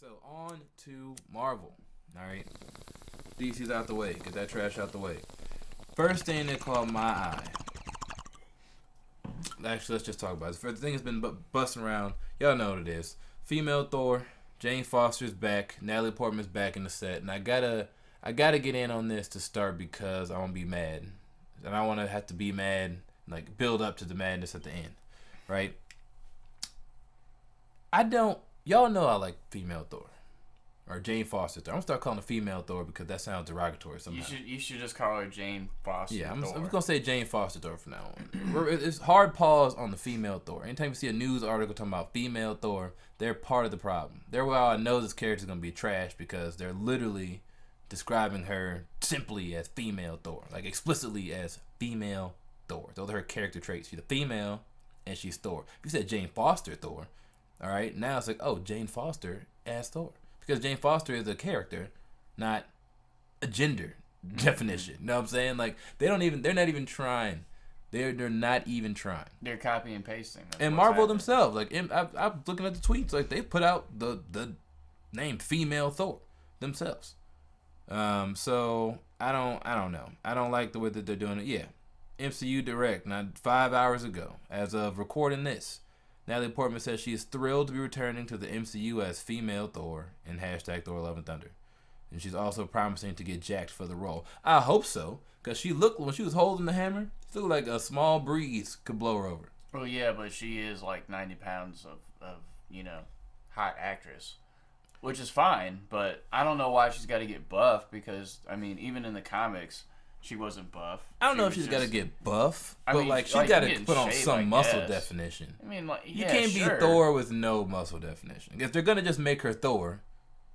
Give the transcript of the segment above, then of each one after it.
So on to Marvel. All right, DC's out the way. Get that trash out the way. First thing that caught my eye. Actually, let's just talk about it. The thing has been busting around. Y'all know what it is. Female Thor. Jane Foster's back. Natalie Portman's back in the set, and I gotta get in on this to start because I want to be mad, and I want to have to be mad, like build up to the madness at the end, right? Y'all know I like female Thor, or Jane Foster Thor. I'm gonna start calling her female Thor because that sounds derogatory somehow. You should just call her Jane Foster. Yeah, I'm Thor. just gonna say Jane Foster Thor from now on. It's hard pause on the female Thor. Anytime you see a news article talking about female Thor, they're part of the problem. They're why I know this character's gonna be trash because they're literally describing her simply as female Thor, like explicitly as female Thor. Those are her character traits. She's a female and she's Thor. If you said Jane Foster Thor, all right, now it's like, oh, Jane Foster as Thor, because Jane Foster is a character, not a gender definition. You know what I'm saying? Like they're not even trying. They're not even trying. They're copy and pasting. And Marvel themselves, like I'm looking at the tweets, like they put out the name female Thor themselves. So I don't know. I don't like the way that they're doing it. Yeah, MCU Direct, not 5 hours ago, as of recording this, Natalie Portman says she is thrilled to be returning to the MCU as female Thor in hashtag Thor Love and Thunder. And she's also promising to get jacked for the role. I hope so, because she looked, when she was holding the hammer, she looked like a small breeze could blow her over. Well, yeah, but she is like 90 pounds of hot actress, which is fine, but I don't know why she's got to get buff because, I mean, even in the comics, she wasn't buff. I don't know if she's got to get buff, but like she got to put on some muscle definition. I mean, like, you can't be Thor with no muscle definition. If they're gonna just make her Thor,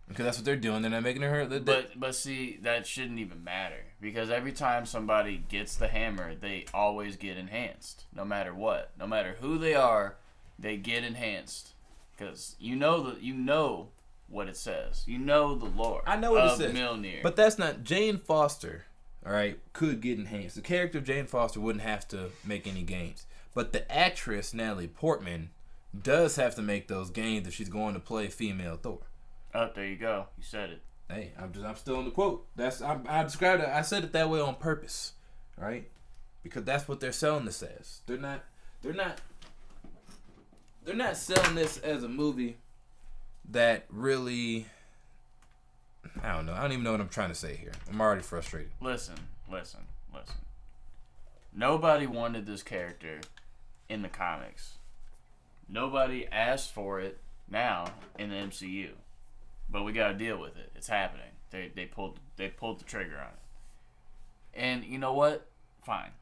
because that's what they're doing, they're not making her. But see, that shouldn't even matter because every time somebody gets the hammer, they always get enhanced, no matter what, no matter who they are, they get enhanced because you know what it says, you know the lore. I know what it says, Mjolnir. But that's not Jane Foster. All right, could get enhanced. The character of Jane Foster wouldn't have to make any gains, but the actress Natalie Portman does have to make those gains if she's going to play female Thor. Oh, there you go. You said it. Hey, I'm still in the quote. I described it. I said it that way on purpose, right? Because that's what they're selling this as. They're not selling this as a movie that really. I don't know. I don't even know what I'm trying to say here. I'm already frustrated. Listen. Nobody wanted this character in the comics. Nobody asked for it now in the MCU. But we gotta deal with it. It's happening. They pulled the trigger on it. And you know what? Fine.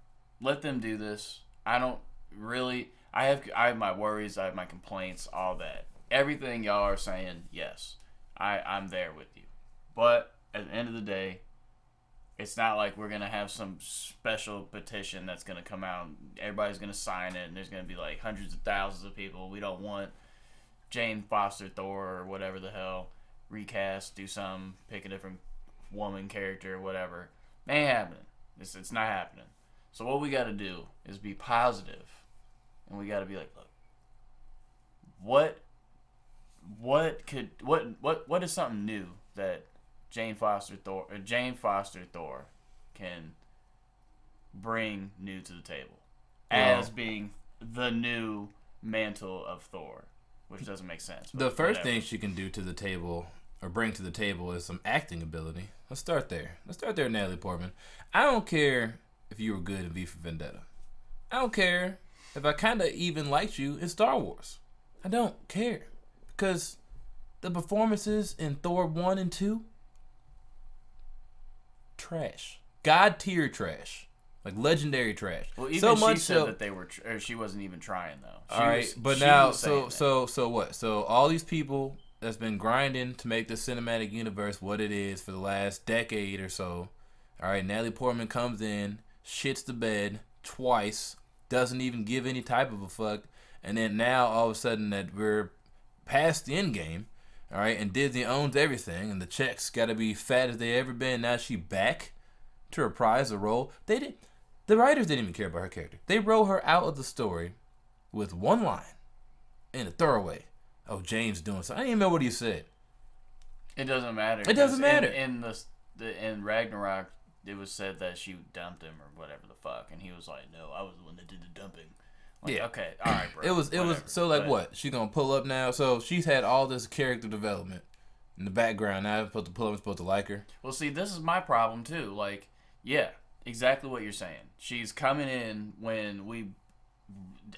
Let them do this. I don't really I have my worries, I have my complaints, all that. Everything y'all are saying, yes. I'm there with you. But at the end of the day, it's not like we're going to have some special petition that's going to come out. Everybody's going to sign it, and there's going to be like hundreds of thousands of people. We don't want Jane Foster Thor or whatever the hell. Recast, do something, pick a different woman character or whatever. Ain't happening. It's not happening. So what we got to do is be positive, and we got to be like, look, what is something new that Jane Foster Thor can bring new to the table as being the new mantle of Thor, which doesn't make sense. The first thing she can do to the table or bring to the table is some acting ability. Let's start there. Natalie Portman. I don't care if you were good in V for Vendetta. I don't care if I kind of even liked you in Star Wars. I don't care because the performances in Thor 1 and 2, trash. God tier trash. Like legendary trash. Well, even so she said that they were, she wasn't even trying though. All right, but now, so what? So all these people that's been grinding to make the cinematic universe what it is for the last decade or so. All right, Natalie Portman comes in, shits the bed twice, doesn't even give any type of a fuck, and then now all of a sudden that we're past the end game. All right, and Disney owns everything, and the checks got to be fat as they ever been. Now she back to reprise the role. The writers didn't even care about her character. They wrote her out of the story with one line in a throwaway. Oh, James doing something. I didn't even know what he said. It doesn't matter. It doesn't matter. In Ragnarok, it was said that she dumped him or whatever the fuck, and he was like, "No, I was the one that did the dumping." Like, yeah. Okay. All right, bro. It was so like what? She gonna pull up now? So she's had all this character development in the background. Now I'm supposed to pull up. I'm supposed to like her. Well, see, this is my problem too. Like, yeah, exactly what you're saying. She's coming in when we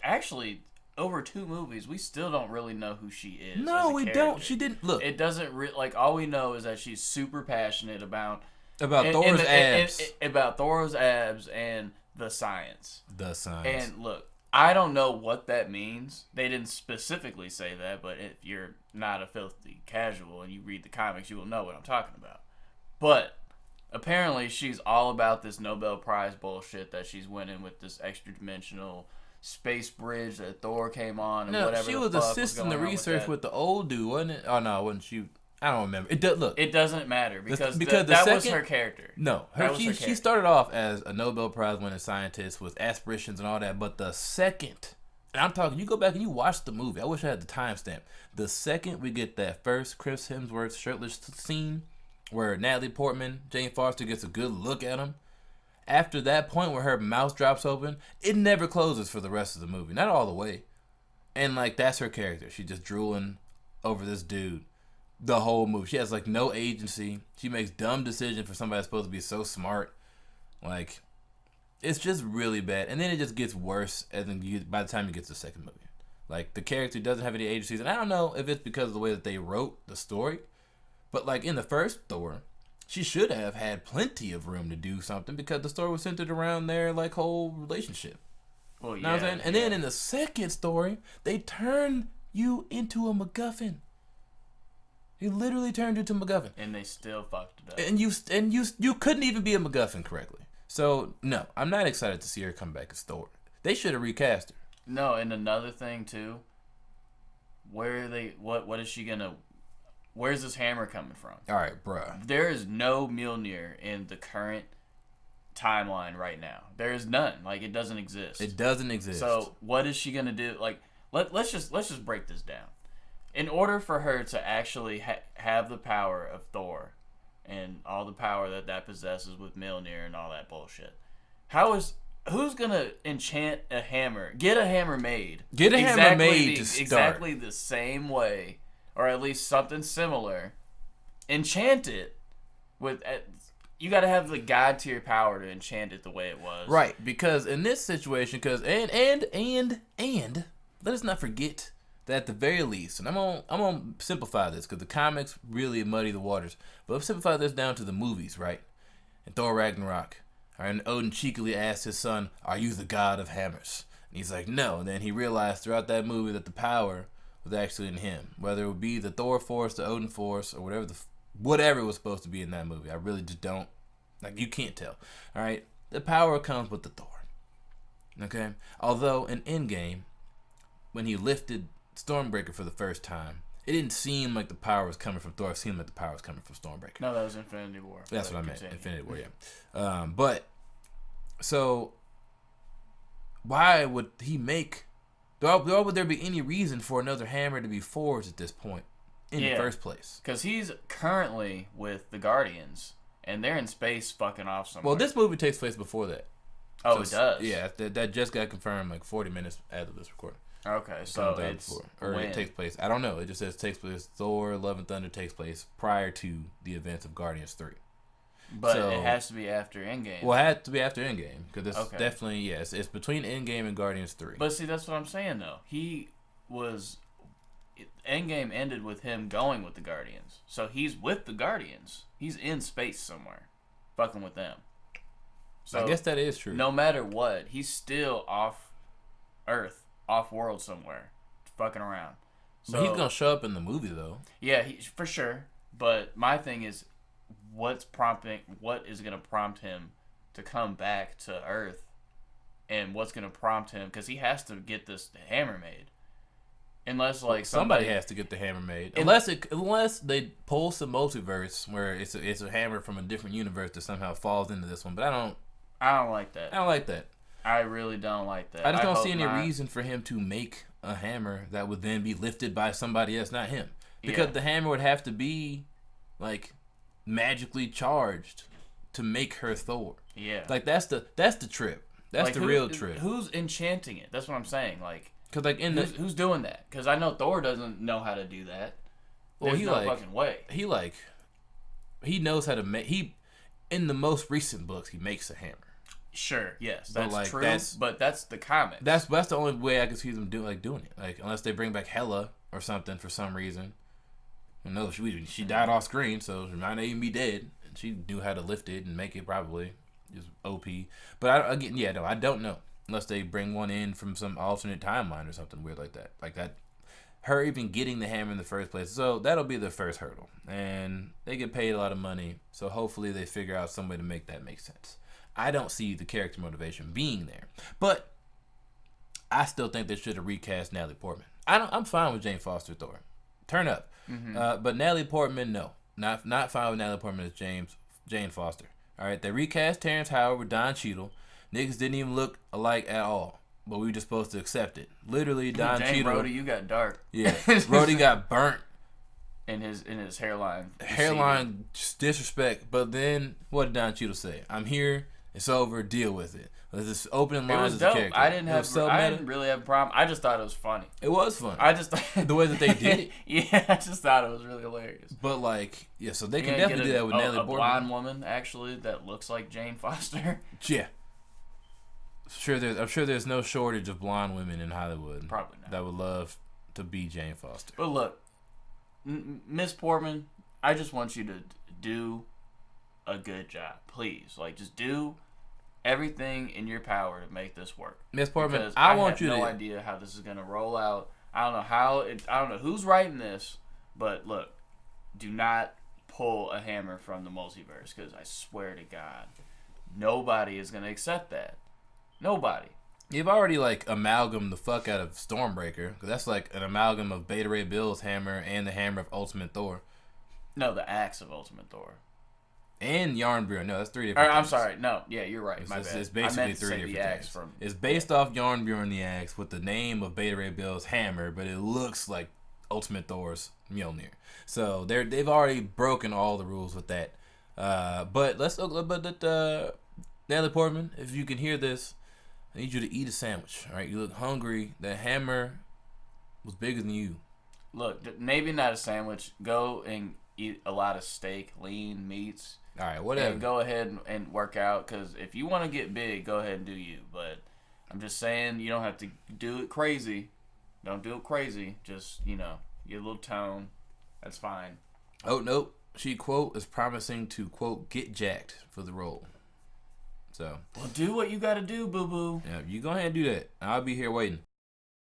actually over 2 movies, we still don't really know who she is. No, we don't. She didn't look. It doesn't like all we know is that she's super passionate about Thor's abs. About Thor's abs and the science. The science. And look, I don't know what that means. They didn't specifically say that, but if you're not a filthy casual and you read the comics, you will know what I'm talking about. But apparently she's all about this Nobel Prize bullshit that she's winning with this extra dimensional space bridge that Thor came on and whatever. She was assisting the research with the old dude, wasn't it? Oh no, wasn't she? I don't remember. It doesn't matter because that was her character. No, she started off as a Nobel Prize winning scientist with aspirations and all that. But the second, and I'm talking, you go back and you watch the movie. I wish I had the timestamp. The second we get that first Chris Hemsworth shirtless scene where Natalie Portman, Jane Foster gets a good look at him. After that point where her mouth drops open, it never closes for the rest of the movie. Not all the way. And, like, that's her character. She's just drooling over this dude the whole movie. She has, like, no agency. She makes dumb decisions for somebody that's supposed to be so smart. Like, it's just really bad. And then it just gets worse by the time you get to the second movie. Like, the character doesn't have any agencies. And I don't know if it's because of the way that they wrote the story. But, like, in the first Thor, she should have had plenty of room to do something because the story was centered around their like whole relationship. Well, yeah. Know what I'm saying? And then in the second story, they turn you into a MacGuffin. He literally turned you into a MacGuffin, and they still fucked it up. And you couldn't even be a MacGuffin correctly. So no, I'm not excited to see her come back as Thor. They should have recast her. No, and another thing too. What is she gonna? Where's this hammer coming from? All right, bruh. There is no Mjolnir in the current timeline right now. There is none. Like, it doesn't exist. It doesn't exist. So what is she gonna do? Like, let's just break this down. In order for her to actually have the power of Thor and all the power that possesses with Mjolnir and all that bullshit, who's gonna enchant a hammer? Get a hammer made. Exactly the same way. Or at least something similar. Enchant it with. You got to have the god tier power to enchant it the way it was. Right, because in this situation, and let us not forget that at the very least, and I'm gonna simplify this because the comics really muddy the waters. But let's simplify this down to the movies, right? In Thor Ragnarok, and Odin cheekily asked his son, "Are you the god of hammers?" And he's like, "No." And then he realized throughout that movie that the power was actually in him, whether it would be the Thor force, the Odin force, or whatever it was supposed to be in that movie. I really just don't, like, you can't tell. All right, the power comes with the Thor. Okay, although in Endgame, when he lifted Stormbreaker for the first time, it didn't seem like the power was coming from Thor. It seemed like the power was coming from Stormbreaker. No, that was Infinity War. That's what I meant. Infinity War, yeah. But so why would he make? Why would there be any reason for another hammer to be forged at this point in the first place? Because he's currently with the Guardians, and they're in space fucking off somewhere. Well, this movie takes place before that. Oh, so it does? Yeah, that just got confirmed like 40 minutes after this recording. Okay, so it takes place. I don't know. It just says takes place. Thor: Love and Thunder takes place prior to the events of Guardians 3. But it has to be after Endgame. Well, it had to be after Endgame because it's definitely yes. It's between Endgame and Guardians 3. But see, that's what I'm saying though. Endgame ended with him going with the Guardians, so he's with the Guardians. He's in space somewhere, fucking with them. So I guess that is true. No matter what, he's still off Earth, off world somewhere, fucking around. So but he's gonna show up in the movie though. Yeah, for sure. But my thing is, what is going to prompt him to come back to Earth, and what's going to prompt him, because he has to get this hammer made, unless like somebody has to get the hammer made, unless they pull some multiverse where it's a hammer from a different universe that somehow falls into this one. But I don't like that. I really don't like that. I just don't see any reason for him to make a hammer that would then be lifted by somebody else, not him, because the hammer would have to be like magically charged to make her Thor. Yeah. Like that's the trip. That's like, the real trip. Who's enchanting it? That's what I'm saying. Like, cause like who's doing that? Because I know Thor doesn't know how to do that. There's no fucking way. He knows how to make. In the most recent books, he makes a hammer. Sure, yes, that's true. But that's the comics. That's the only way I can see them doing it. Like unless they bring back Hela or something for some reason. No, she died off screen, so she might not even be dead. And she knew how to lift it and make it probably just OP. But I don't know unless they bring one in from some alternate timeline or something weird like that. Like that. Her even getting the hammer in the first place. So that'll be the first hurdle. And they get paid a lot of money. So hopefully they figure out some way to make that make sense. I don't see the character motivation being there. But I still think they should have recast Natalie Portman. I'm fine with Jane Foster Thor. Turn up. Mm-hmm. But Natalie Portman, no. Not fine with Natalie Portman as Jane Foster. All right, they recast Terrence Howard with Don Cheadle. Niggas didn't even look alike at all. But we were just supposed to accept it. Literally, Don Cheadle. Brody, you got dark. Yeah, Brody got burnt. In his hairline. Hairline disrespect. But then, what did Don Cheadle say? I'm here. It's over. Deal with it. This opening lines as a character. I didn't really have a problem. I just thought it was funny. It was fun. I just the way that they did it. Yeah, I just thought it was really hilarious. But like, yeah, so they can definitely do that with Natalie Portman. A blonde woman actually that looks like Jane Foster. Yeah. I'm sure there's no shortage of blonde women in Hollywood. Probably not. That would love to be Jane Foster. But look, Miss Portman, I just want you to do a good job, please. Like, just do everything in your power to make this work. Miss Portman, because I have no idea how this is gonna roll out. I don't know I don't know who's writing this, but look, do not pull a hammer from the multiverse, because I swear to God, nobody is gonna accept that. Nobody. You've already like amalgamed the fuck out of Stormbreaker, because that's like an amalgam of Beta Ray Bill's hammer and the hammer of Ultimate Thor. No, the axe of Ultimate Thor. And Yarnbjorn. No, that's 3 different things. I'm sorry. No, yeah, you're right. My bad. It's basically 3 different things. It's based off Yarnbjorn the axe with the name of Beta Ray Bill's hammer, but it looks like Ultimate Thor's Mjolnir. So they've already broken all the rules with that. But let's look at Natalie Portman. If you can hear this, I need you to eat a sandwich. All right, you look hungry. That hammer was bigger than you. Look, maybe not a sandwich. Go and eat a lot of steak, lean meats. All right, whatever. And go ahead and work out, because if you want to get big, go ahead and do you. But I'm just saying, you don't have to do it crazy. Don't do it crazy. Just, get a little tone. That's fine. Oh, nope. She, quote, is promising to, quote, get jacked for the role. So. Well, do what you got to do, boo-boo. Yeah, you go ahead and do that. I'll be here waiting.